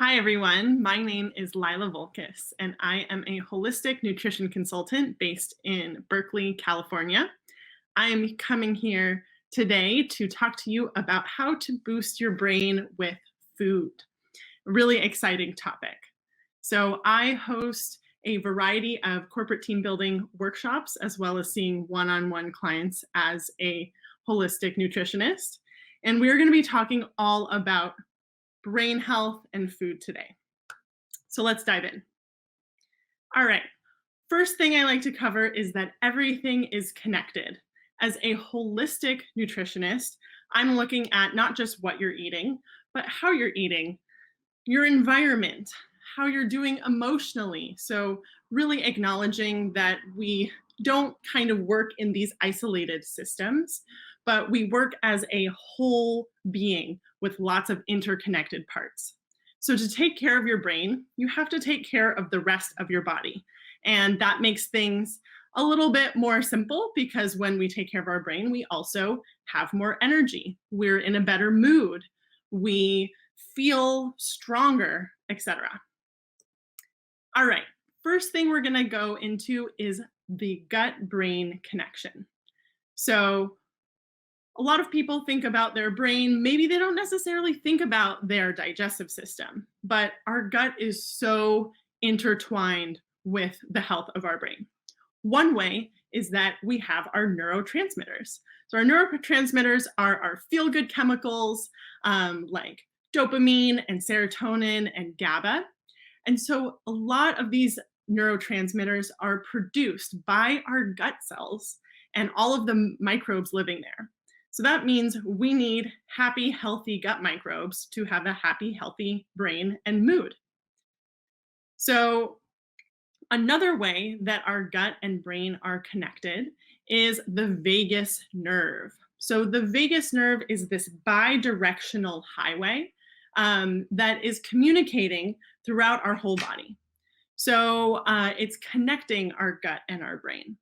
Hi, everyone. My name is Lila Volkas, and I am a holistic nutrition consultant based in Berkeley, California. I am coming here today to talk to you about how to boost your brain with food. A really exciting topic. So I host a variety of corporate team building workshops, as well as seeing one-on-one clients as a holistic nutritionist. And we're going to be talking all about brain health and food today. So let's dive in. All right. First thing I like to cover is that everything is connected. As a holistic nutritionist, I'm looking at not just what you're eating, but how you're eating, your environment, how you're doing emotionally. So really acknowledging that we don't kind of work in these isolated systems, but we work as a whole being with lots of interconnected parts. So to take care of your brain, you have to take care of the rest of your body. And that makes things a little bit more simple because when we take care of our brain, we also have more energy. We're in a better mood. We feel stronger, etc. All right, first thing we're going to go into is the gut-brain connection. So a lot of people think about their brain. Maybe they don't necessarily think about their digestive system, but our gut is so intertwined with the health of our brain. One way is that we have our neurotransmitters. So our neurotransmitters are our feel-good chemicals like dopamine and serotonin and GABA. And so a lot of these neurotransmitters are produced by our gut cells and all of the microbes living there. So that means we need happy, healthy gut microbes to have a happy, healthy brain and mood. So another way that our gut and brain are connected is the vagus nerve. So the vagus nerve is this bidirectional highway that is communicating throughout our whole body. So it's connecting our gut and our brain.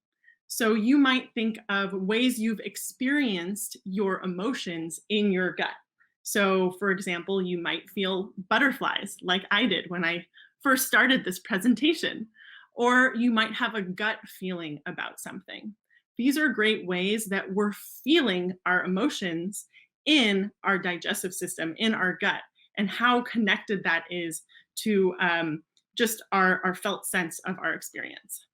So you might think of ways you've experienced your emotions in your gut. So for example, you might feel butterflies like I did when I first started this presentation, or you might have a gut feeling about something. These are great ways that we're feeling our emotions in our digestive system, in our gut, and how connected that is to just our felt sense of our experience.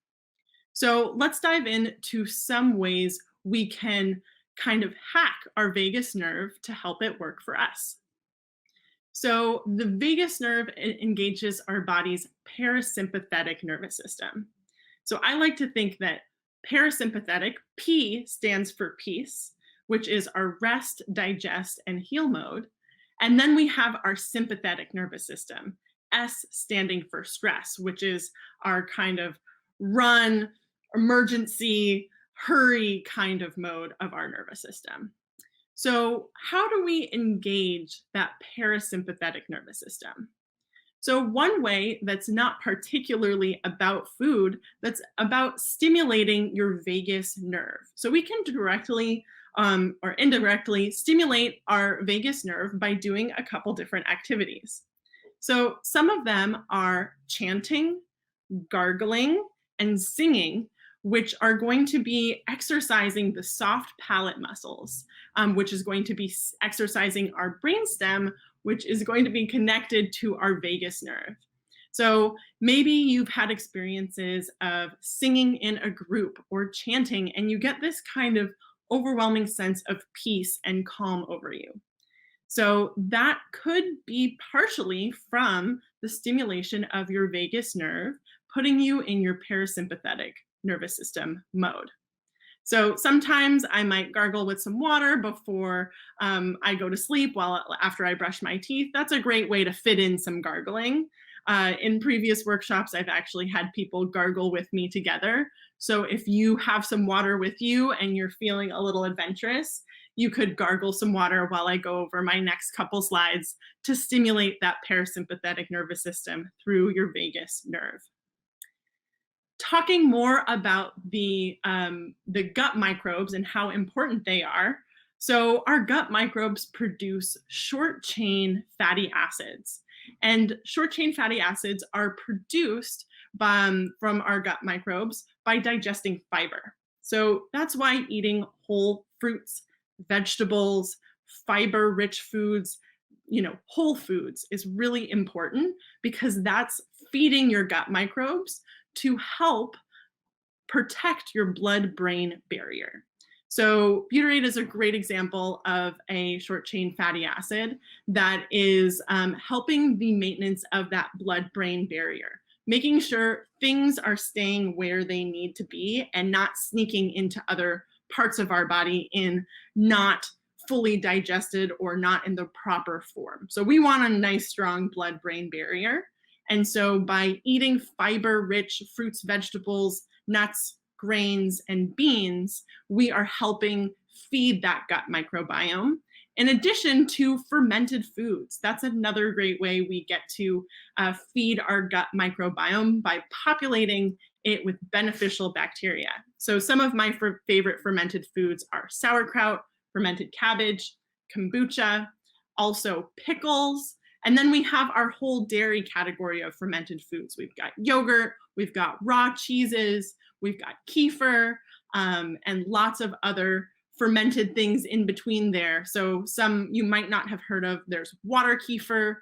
So let's dive into some ways we can kind of hack our vagus nerve to help it work for us. So the vagus nerve engages our body's parasympathetic nervous system. So I like to think that parasympathetic, P stands for peace, which is our rest, digest, and heal mode. And then we have our sympathetic nervous system, S standing for stress, which is our kind of run, emergency, hurry kind of mode of our nervous system. So how do we engage that parasympathetic nervous system? So one way that's not particularly about food, that's about stimulating your vagus nerve. So we can directly or indirectly stimulate our vagus nerve by doing a couple different activities. So some of them are chanting, gargling, and singing, which are going to be exercising the soft palate muscles, which is going to be exercising our brainstem, which is going to be connected to our vagus nerve. So maybe you've had experiences of singing in a group or chanting, and you get this kind of overwhelming sense of peace and calm over you. So that could be partially from the stimulation of your vagus nerve, putting you in your parasympathetic nervous system mode. So sometimes I might gargle with some water before I go to sleep after I brush my teeth. That's a great way to fit in some gargling. In previous workshops, I've actually had people gargle with me together. So if you have some water with you and you're feeling a little adventurous, you could gargle some water while I go over my next couple slides to stimulate that parasympathetic nervous system through your vagus nerve. Talking more about the gut microbes and how important they are. So our gut microbes produce short chain fatty acids. And short chain fatty acids are produced from our gut microbes by digesting fiber. So that's why eating whole fruits, vegetables, fiber-rich foods, whole foods is really important, because that's feeding your gut microbes to help protect your blood-brain barrier. So butyrate is a great example of a short chain fatty acid that is helping the maintenance of that blood-brain barrier, making sure things are staying where they need to be and not sneaking into other parts of our body in not fully digested or not in the proper form. So we want a nice, strong blood-brain barrier. And so by eating fiber-rich fruits, vegetables, nuts, grains, and beans, we are helping feed that gut microbiome. In addition to fermented foods, that's another great way we get to feed our gut microbiome, by populating it with beneficial bacteria. So some of my favorite fermented foods are sauerkraut, fermented cabbage, kombucha, also pickles. And then we have our whole dairy category of fermented foods. We've got yogurt, we've got raw cheeses, we've got kefir, and lots of other fermented things in between there. So some you might not have heard of. There's water kefir.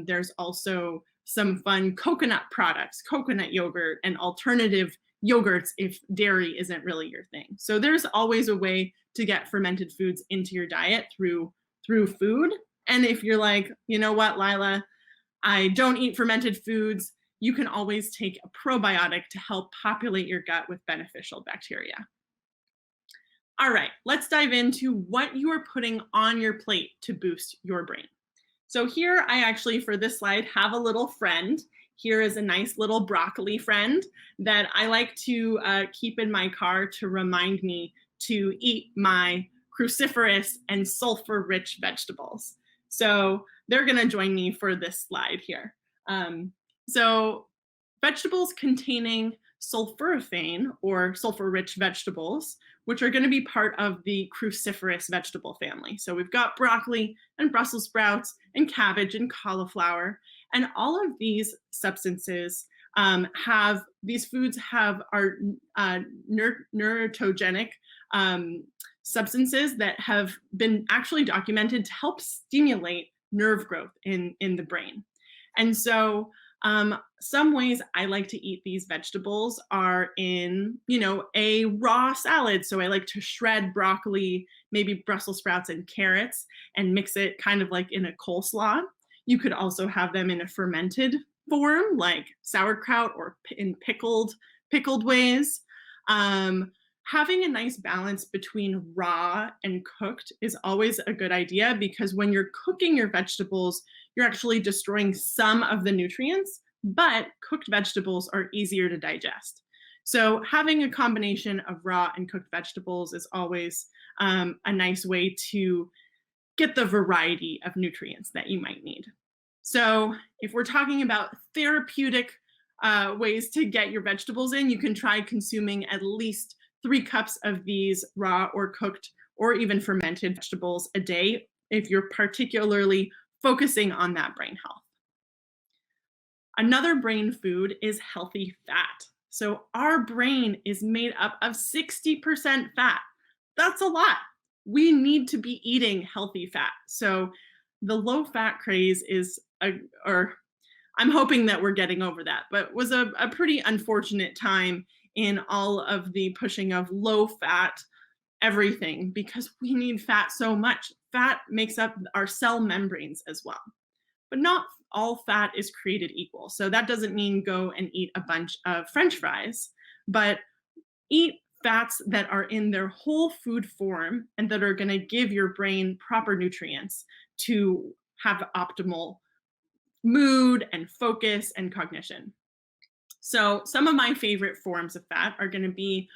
There's also some fun coconut products, coconut yogurt, and alternative yogurts if dairy isn't really your thing. So there's always a way to get fermented foods into your diet through food. And if you're like, you know what, Lila, I don't eat fermented foods, you can always take a probiotic to help populate your gut with beneficial bacteria. All right, let's dive into what you are putting on your plate to boost your brain. So here I actually, for this slide, have a little friend. Here is a nice little broccoli friend that I like to keep in my car to remind me to eat my cruciferous and sulfur-rich vegetables. So they're gonna join me for this slide here. So vegetables containing sulforaphane, or sulfur-rich vegetables, which are going to be part of the cruciferous vegetable family. So we've got broccoli and Brussels sprouts and cabbage and cauliflower, and all of these substances these foods are neurotogenic substances that have been actually documented to help stimulate nerve growth in the brain. And so some ways I like to eat these vegetables are in, a raw salad. So I like to shred broccoli, maybe Brussels sprouts and carrots, and mix it kind of like in a coleslaw. You could also have them in a fermented form, like sauerkraut, or in pickled ways. Having a nice balance between raw and cooked is always a good idea, because when you're cooking your vegetables, you're actually destroying some of the nutrients, but cooked vegetables are easier to digest. So having a combination of raw and cooked vegetables is always a nice way to get the variety of nutrients that you might need. So if we're talking about therapeutic ways to get your vegetables in, you can try consuming at least 3 cups of these raw or cooked or even fermented vegetables a day, if you're particularly focusing on that brain health. Another brain food is healthy fat. So our brain is made up of 60% fat. That's a lot. We need to be eating healthy fat. So the low fat craze is, I'm hoping that we're getting over that, but was a pretty unfortunate time in all of the pushing of low fat everything, because we need fat so much. Fat makes up our cell membranes as well. But not all fat is created equal. So that doesn't mean go and eat a bunch of French fries, but eat fats that are in their whole food form and that are going to give your brain proper nutrients to have optimal mood and focus and cognition. So some of my favorite forms of fat are going to be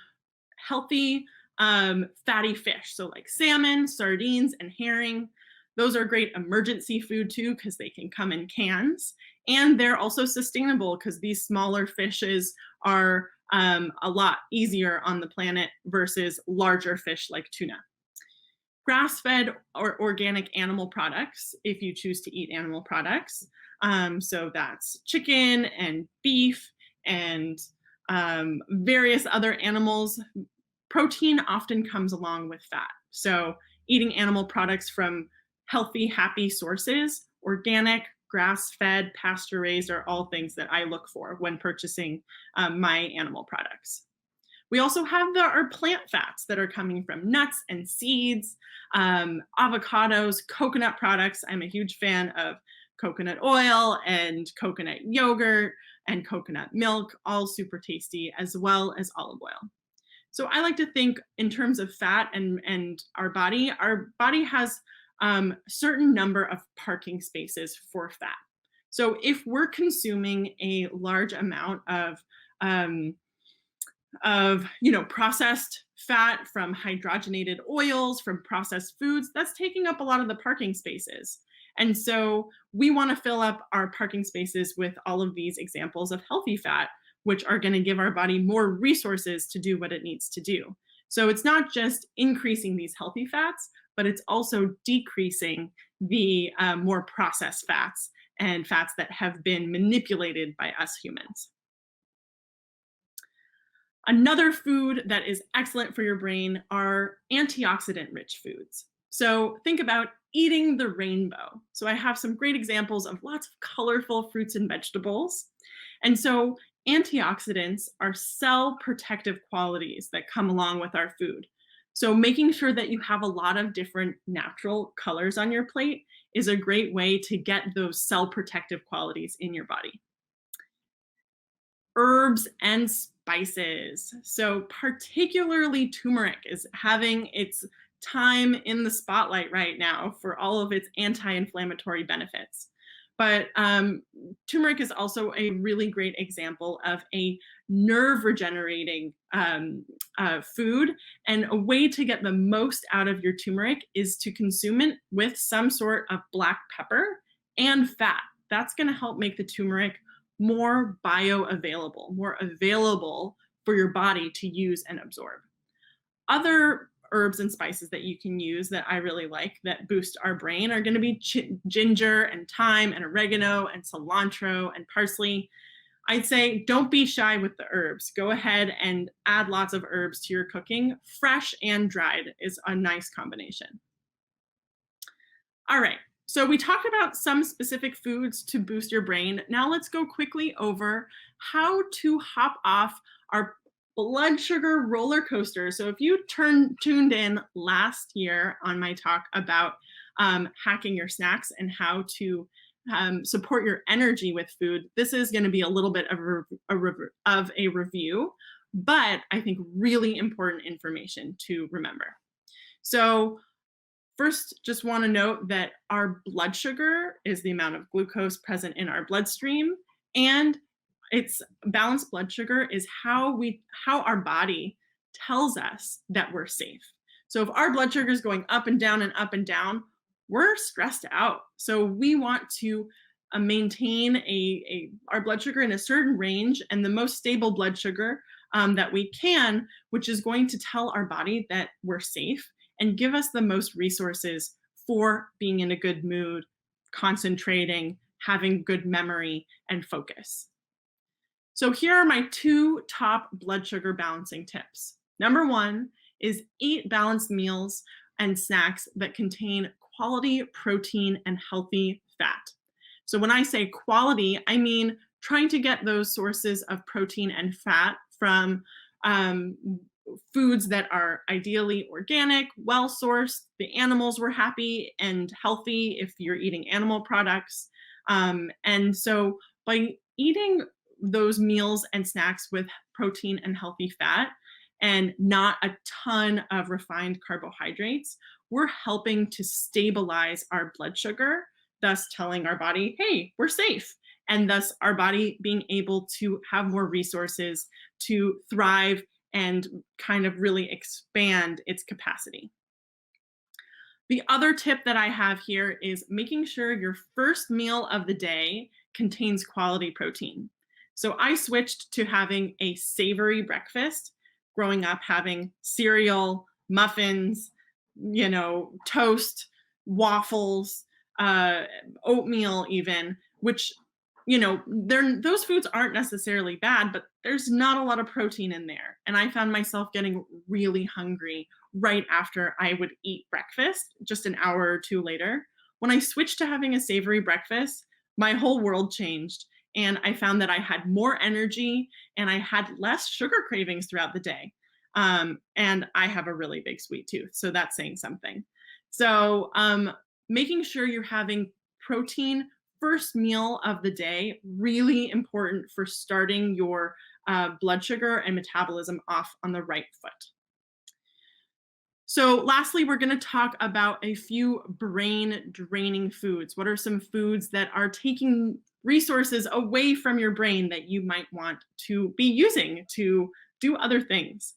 healthy fatty fish. So like salmon, sardines, and herring. Those are great emergency food too, because they can come in cans. And they're also sustainable, because these smaller fishes are a lot easier on the planet versus larger fish like tuna. grass-fed or organic animal products, if you choose to eat animal products. So that's chicken and beef and various other animals. Protein often comes along with fat. So eating animal products from healthy, happy sources, organic, grass-fed, pasture-raised are all things that I look for when purchasing my animal products. We also have our plant fats that are coming from nuts and seeds, avocados, coconut products. I'm a huge fan of coconut oil and coconut yogurt and coconut milk, all super tasty, as well as olive oil. So I like to think in terms of fat and our body. Our body has a certain number of parking spaces for fat. So if we're consuming a large amount of processed fat from hydrogenated oils, from processed foods, that's taking up a lot of the parking spaces. And so we want to fill up our parking spaces with all of these examples of healthy fat, which are going to give our body more resources to do what it needs to do. So it's not just increasing these healthy fats, but it's also decreasing the more processed fats and fats that have been manipulated by us humans. Another food that is excellent for your brain are antioxidant-rich foods. So think about eating the rainbow. So I have some great examples of lots of colorful fruits and vegetables. And so antioxidants are cell protective qualities that come along with our food. So making sure that you have a lot of different natural colors on your plate is a great way to get those cell protective qualities in your body. Herbs and spices. So particularly turmeric is having its time in the spotlight right now for all of its anti-inflammatory benefits. But turmeric is also a really great example of a nerve regenerating food. And a way to get the most out of your turmeric is to consume it with some sort of black pepper and fat. That's going to help make the turmeric more bioavailable, more available for your body to use and absorb. Other herbs and spices that you can use that I really like that boost our brain are going to be ginger and thyme and oregano and cilantro and parsley. I'd say don't be shy with the herbs. Go ahead and add lots of herbs to your cooking. Fresh and dried is a nice combination. All right. So we talked about some specific foods to boost your brain. Now let's go quickly over how to hop off our blood sugar roller coaster. So if you tuned in last year on my talk about hacking your snacks and how to support your energy with food, this is going to be a little bit of a review, but I think really important information to remember. So first, just want to note that our blood sugar is the amount of glucose present in our bloodstream, and it's balanced blood sugar is how our body tells us that we're safe. So if our blood sugar is going up and down, we're stressed out. So we want to maintain our blood sugar in a certain range and the most stable blood sugar that we can, which is going to tell our body that we're safe and give us the most resources for being in a good mood, concentrating, having good memory, and focus. So here are my 2 top blood sugar balancing tips. Number 1 is eat balanced meals and snacks that contain quality protein and healthy fat. So when I say quality, I mean trying to get those sources of protein and fat from foods that are ideally organic, well-sourced, the animals were happy and healthy if you're eating animal products. And so by eating those meals and snacks with protein and healthy fat and not a ton of refined carbohydrates, we're helping to stabilize our blood sugar, thus telling our body, hey, we're safe. And thus our body being able to have more resources to thrive and kind of really expand its capacity. The other tip that I have here is making sure your first meal of the day contains quality protein. So I switched to having a savory breakfast, growing up having cereal, muffins, toast, waffles, uh, oatmeal, even, which, those foods aren't necessarily bad, but there's not a lot of protein in there. And I found myself getting really hungry right after I would eat breakfast, just an hour or two later. When I switched to having a savory breakfast, my whole world changed. And I found that I had more energy and I had less sugar cravings throughout the day. And I have a really big sweet tooth, so that's saying something. So, making sure you're having protein first meal of the day, really important for starting your blood sugar and metabolism off on the right foot. So lastly, we're going to talk about a few brain draining foods. What are some foods that are taking resources away from your brain that you might want to be using to do other things?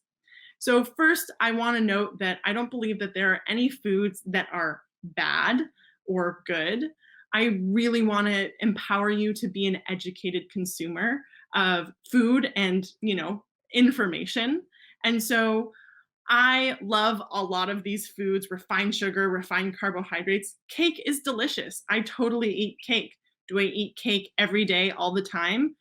So first, I want to note that I don't believe that there are any foods that are bad or good. I really want to empower you to be an educated consumer of food and, information. And so I love a lot of these foods, refined sugar, refined carbohydrates. Cake is delicious. I totally eat cake. Do I eat cake every day all the time?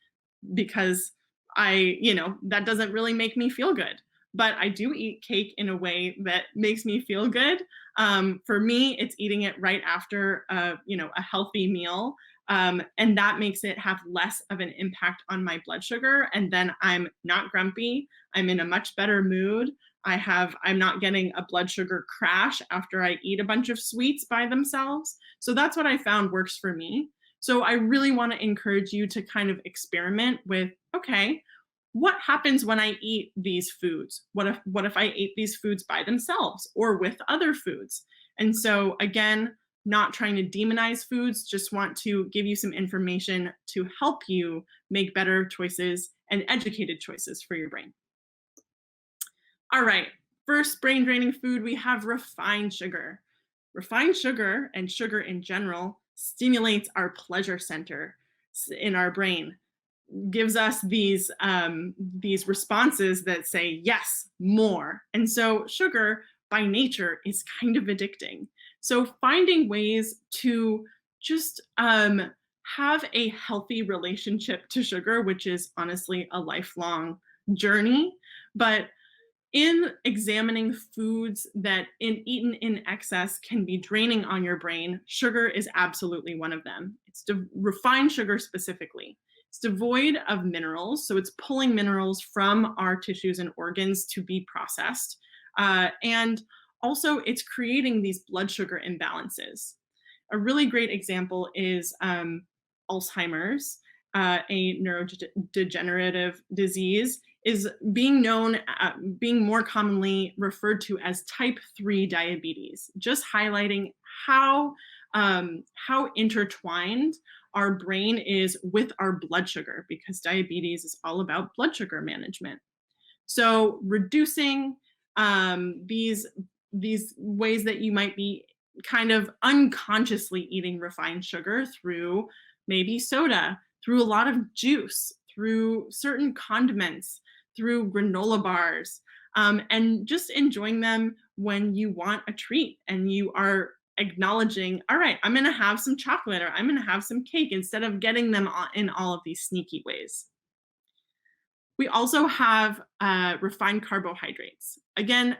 Because that doesn't really make me feel good. But I do eat cake in a way that makes me feel good. For me, it's eating it right after a healthy meal. And that makes it have less of an impact on my blood sugar. And then I'm not grumpy. I'm in a much better mood. I'm not getting a blood sugar crash after I eat a bunch of sweets by themselves. So that's what I found works for me. So I really want to encourage you to kind of experiment with, okay, what happens when I eat these foods? What if I ate these foods by themselves or with other foods? And so again, not trying to demonize foods, just want to give you some information to help you make better choices and educated choices for your brain. All right, first brain draining food, we have refined sugar. Refined sugar and sugar in general stimulates our pleasure center in our brain, gives us these responses that say yes, more. And so sugar by nature is kind of addicting. So finding ways to just have a healthy relationship to sugar, which is honestly a lifelong journey, but in examining foods that eaten in excess can be draining on your brain, sugar is absolutely one of them. It's refined sugar specifically. It's devoid of minerals, so it's pulling minerals from our tissues and organs to be processed. And also, it's creating these blood sugar imbalances. A really great example is Alzheimer's, a neurodegenerative disease, is being more commonly referred to as type 3 diabetes, just highlighting how intertwined our brain is with our blood sugar, because diabetes is all about blood sugar management. So reducing these ways that you might be kind of unconsciously eating refined sugar through maybe soda, through a lot of juice, through certain condiments, through granola bars, and just enjoying them when you want a treat and you are acknowledging, all right, I'm going to have some chocolate or I'm going to have some cake, instead of getting them in all of these sneaky ways. We also have refined carbohydrates. Again,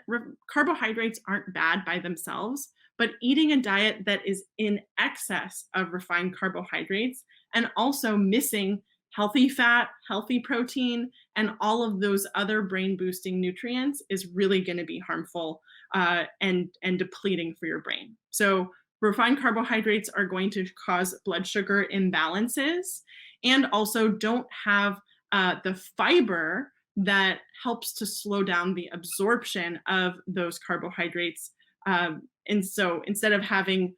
carbohydrates aren't bad by themselves, but eating a diet that is in excess of refined carbohydrates and also missing healthy fat, healthy protein, and all of those other brain boosting nutrients is really going to be harmful and depleting for your brain. So refined carbohydrates are going to cause blood sugar imbalances and also don't have the fiber that helps to slow down the absorption of those carbohydrates. And so instead of having,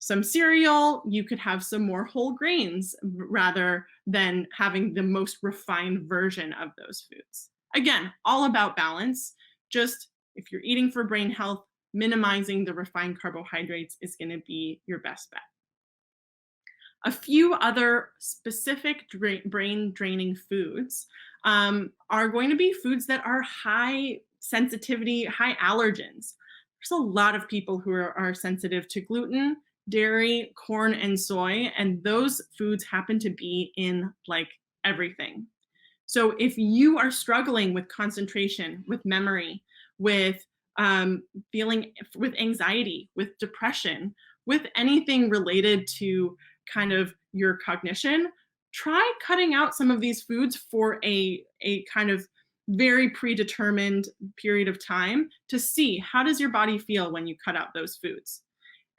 some cereal, you could have some more whole grains rather than having the most refined version of those foods. Again, all about balance. Just if you're eating for brain health, minimizing the refined carbohydrates is going to be your best bet. A few other specific brain draining foods are going to be foods that are high sensitivity, high allergens. there's a lot of people who are sensitive to gluten, dairy, corn, and soy, and those foods happen to be in like everything. So if you are struggling with concentration, with memory, with feeling, with anxiety, with depression, with anything related to kind of your cognition, try cutting out some of these foods for a kind of very predetermined period of time to see how does your body feel when you cut out those foods.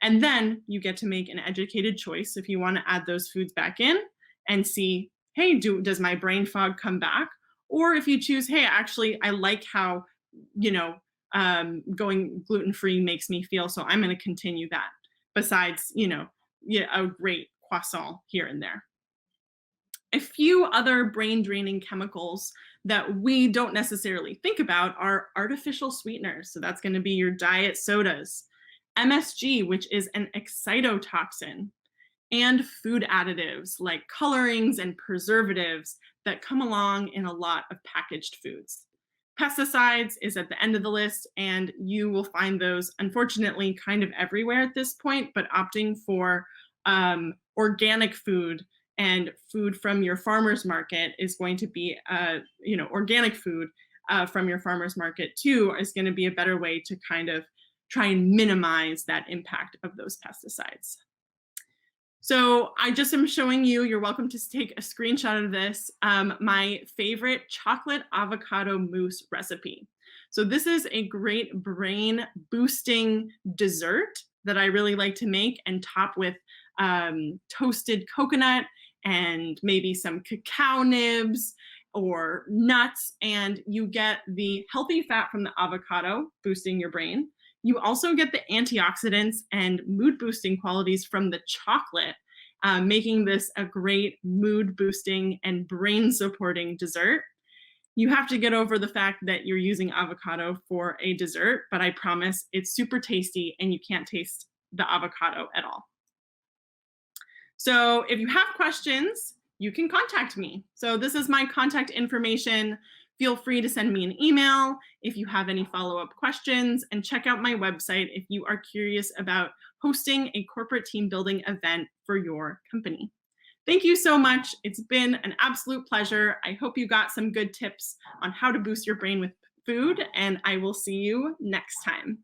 And then you get to make an educated choice if you want to add those foods back in and see, hey, does my brain fog come back? Or if you choose, hey, actually, I like how, you know, going gluten-free makes me feel, so I'm going to continue that. Besides, yeah, a great croissant here and there. A few other brain draining chemicals that we don't necessarily think about are artificial sweeteners. So that's going to be your diet sodas, MSG, which is an excitotoxin, and food additives like colorings and preservatives that come along in a lot of packaged foods. Pesticides is at the end of the list, and you will find those, unfortunately, kind of everywhere at this point, but opting for organic food and food from your farmer's market is going to be, organic food from your farmer's market too is going to be a better way to kind of try and minimize that impact of those pesticides. So I just am showing you, you're welcome to take a screenshot of this, my favorite chocolate avocado mousse recipe. So this is a great brain boosting dessert that I really like to make and top with toasted coconut and maybe some cacao nibs or nuts, and you get the healthy fat from the avocado boosting your brain. You also get the antioxidants and mood boosting qualities from the chocolate, making this a great mood boosting and brain supporting dessert. You have to get over the fact that you're using avocado for a dessert, but I promise it's super tasty and you can't taste the avocado at all. So if you have questions, you can contact me. So this is my contact information. Feel free to send me an email if you have any follow-up questions, and check out my website if you are curious about hosting a corporate team building event for your company. Thank you so much. It's been an absolute pleasure. I hope you got some good tips on how to boost your brain with food, and I will see you next time.